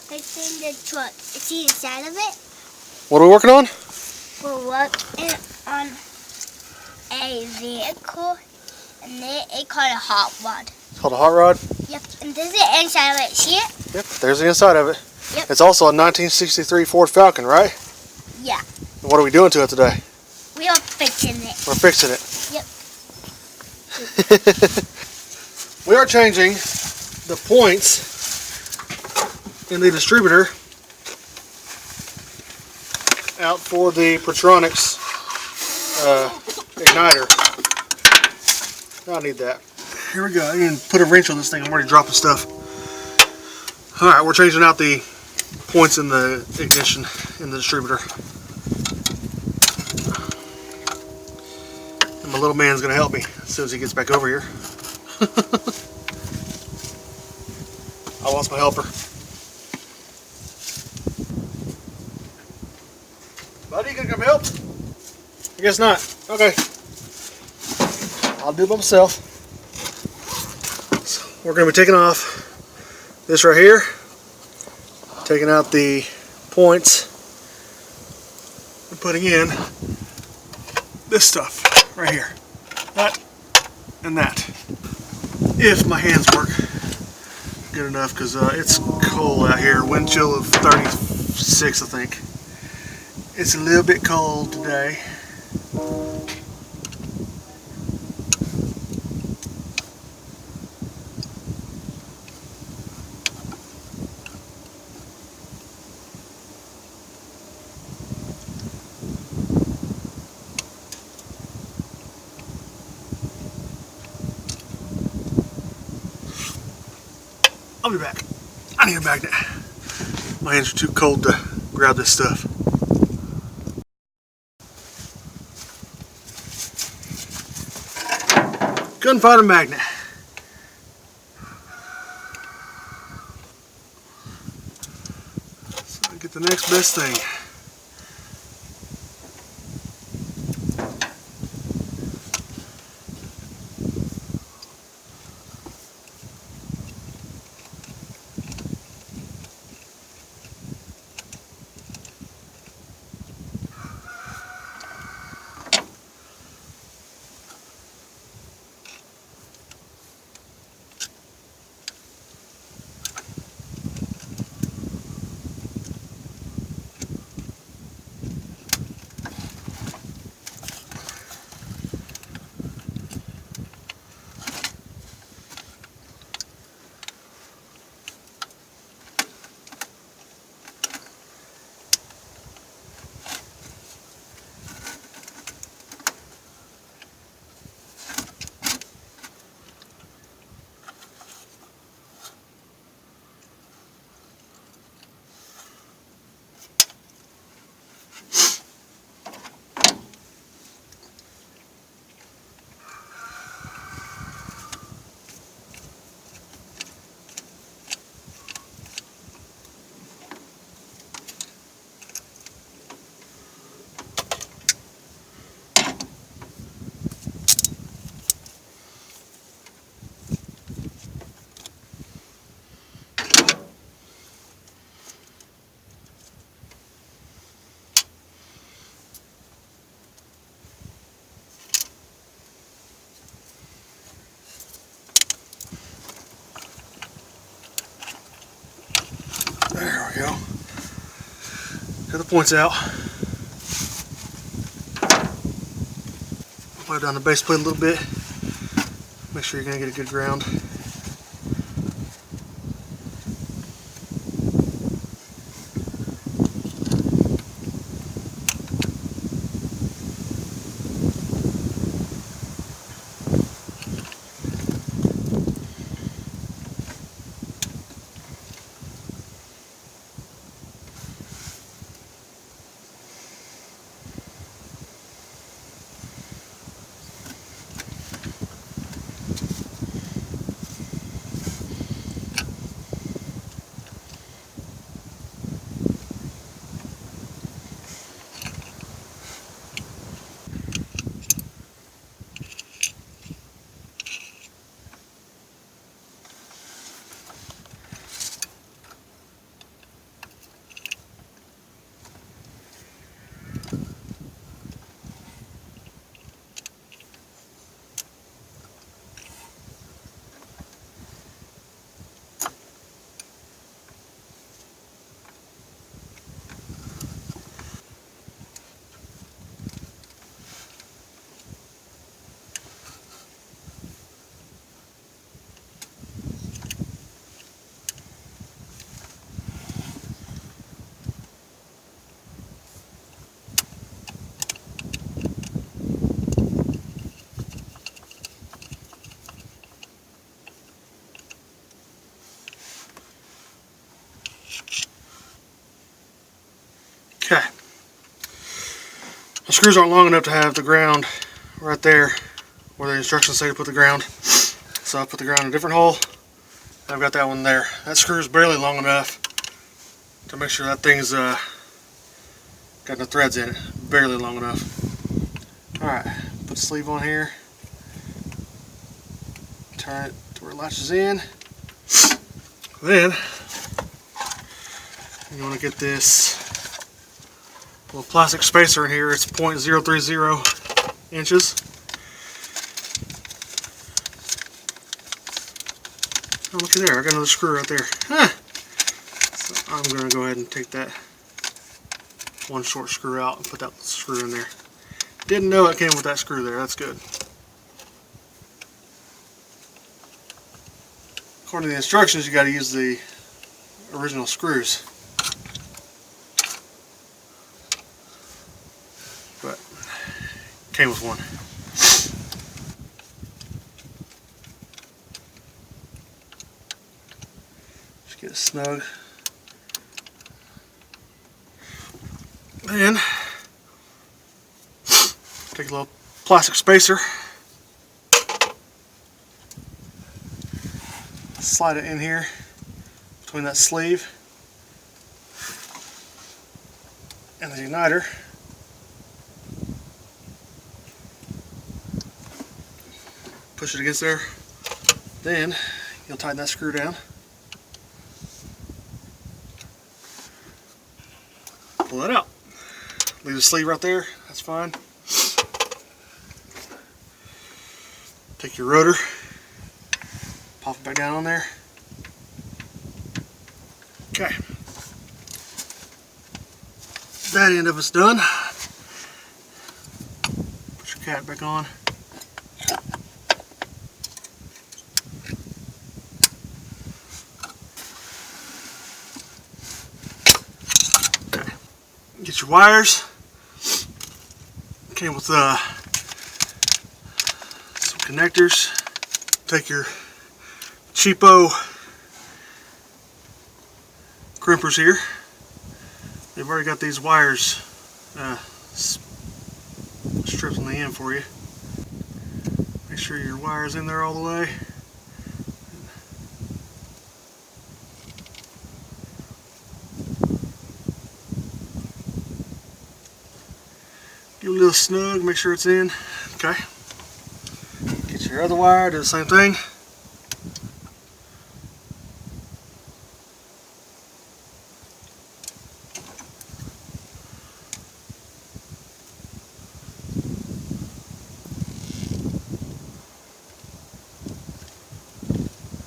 fixing the truck. See inside of it? What are we working on? We're working on a vehicle, and it's called a hot rod. It's called a hot rod? Yep, and this is the inside of it. See it? Yep, there's the inside of it. Yep. It's also a 1963 Ford Falcon, right? Yeah. And what are we doing to it today? We are fixing it. We're fixing it. Yep. We are changing the points in the distributor out for the Pertronix igniter. I need that. Here we go. You can put a wrench on this thing. I'm already dropping stuff. Alright, we're changing out the points in the ignition in the distributor. And my little man's going to help me as soon as he gets back over here. I lost my helper. Buddy, you gonna come help? I guess not. Okay. I'll do it by myself. So we're gonna be taking off this right here, taking out the points, and putting in this stuff right here. That and that. If my hands work good enough, because it's cold out here. Wind chill of 36, I think. It's a little bit cold today. I'll be back. I need a magnet. My hands are too cold to grab this stuff. Couldn't find a magnet. So I get the next best thing. There we go. Got the points out. Apply down the base plate a little bit. Make sure you're going to get a good ground. The screws aren't long enough to have the ground right there where the instructions say to put the ground. So I put the ground in a different hole. I've got that one there. That screw is barely long enough to make sure that thing's got no threads in it. Barely long enough. Alright, put the sleeve on here. Turn it to where it latches in. Then you want to get this little plastic spacer in here. It's 0.030 inches. Oh, looky there, I got another screw right there. Huh. So I'm going to go ahead and take that one short screw out and put that screw in there. Didn't know it came with that screw there, that's good. According to the instructions, you got to use the original screws. But came with one. Just get it snug. Then take a little plastic spacer. Slide it in here between that sleeve and the igniter. Push it against there. Then you'll tighten that screw down. Pull that out. Leave the sleeve right there. That's fine. Take your rotor. Pop it back down on there. Okay. That end of it's done. Put your cap back on. Okay. Get your wires. Came with some connectors. Take your cheapo crimpers here. They've already got these wires stripped on the end for you. Make sure your wire's in there all the way. Give it a little snug, make sure it's in. Okay. Get your other wire, do the same thing.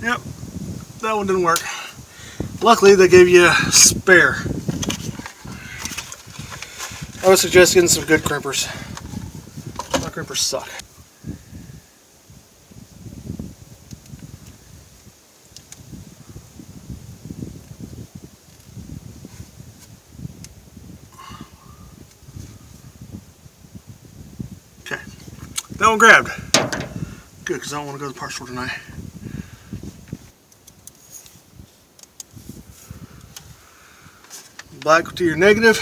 Yep, that one didn't work. Luckily, they gave you a spare. I would suggest getting some good crimpers. My crimpers suck. Okay, that one grabbed. Good, because I don't want to go to the parts store tonight. Black to your negative.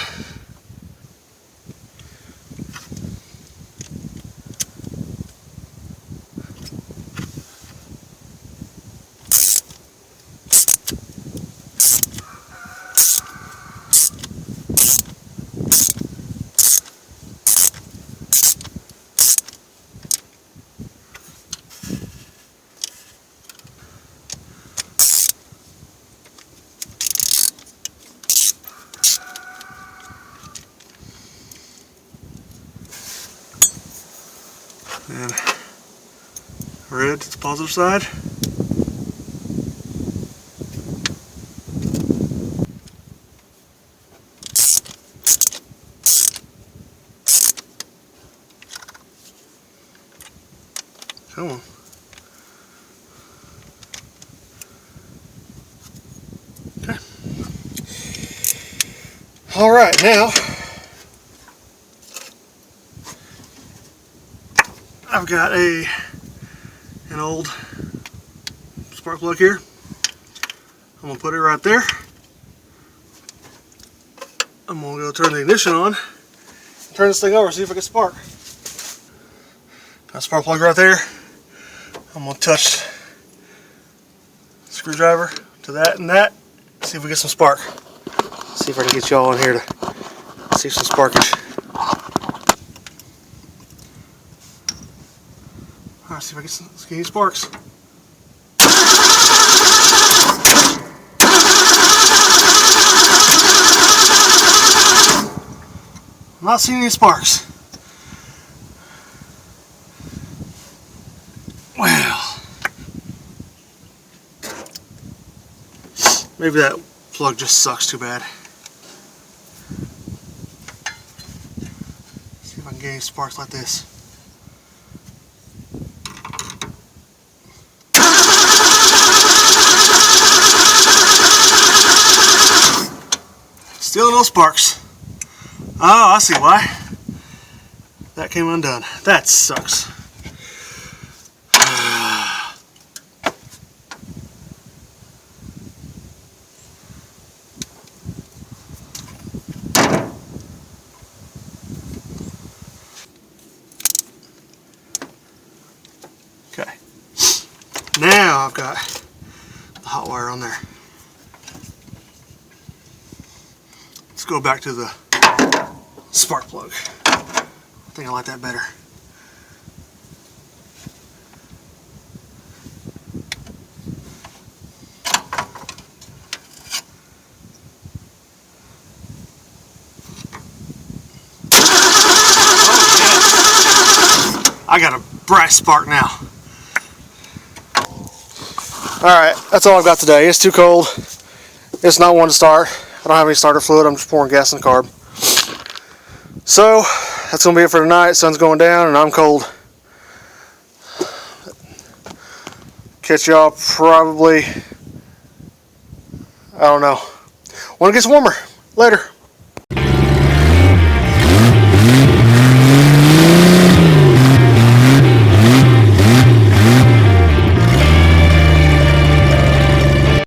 And red to the positive side. Come on. Okay. All right, now I've got an old spark plug here. I'm gonna put it right there. I'm gonna go turn the ignition on, turn this thing over, see if I can spark. Got a spark plug right there. I'm going to touch the screwdriver to that and that. See if we get some spark. See if I can get y'all in here to see some sparkage. Alright, see if I can get any sparks. I'm not seeing any sparks. Well, maybe that plug just sucks too bad. See if I can get any sparks like this. Still no sparks. Oh, I see why. That came undone. That sucks. Okay. Now I've got the hot wire on there. Let's go back to the spark plug. I think I like that better. I got a bright spark now. Alright, that's all I've got today. It's too cold. It's not one to start. I don't have any starter fluid. I'm just pouring gas in the carb. So, that's going to be it for tonight. Sun's going down and I'm cold. Catch y'all probably, I don't know, when it gets warmer. Later.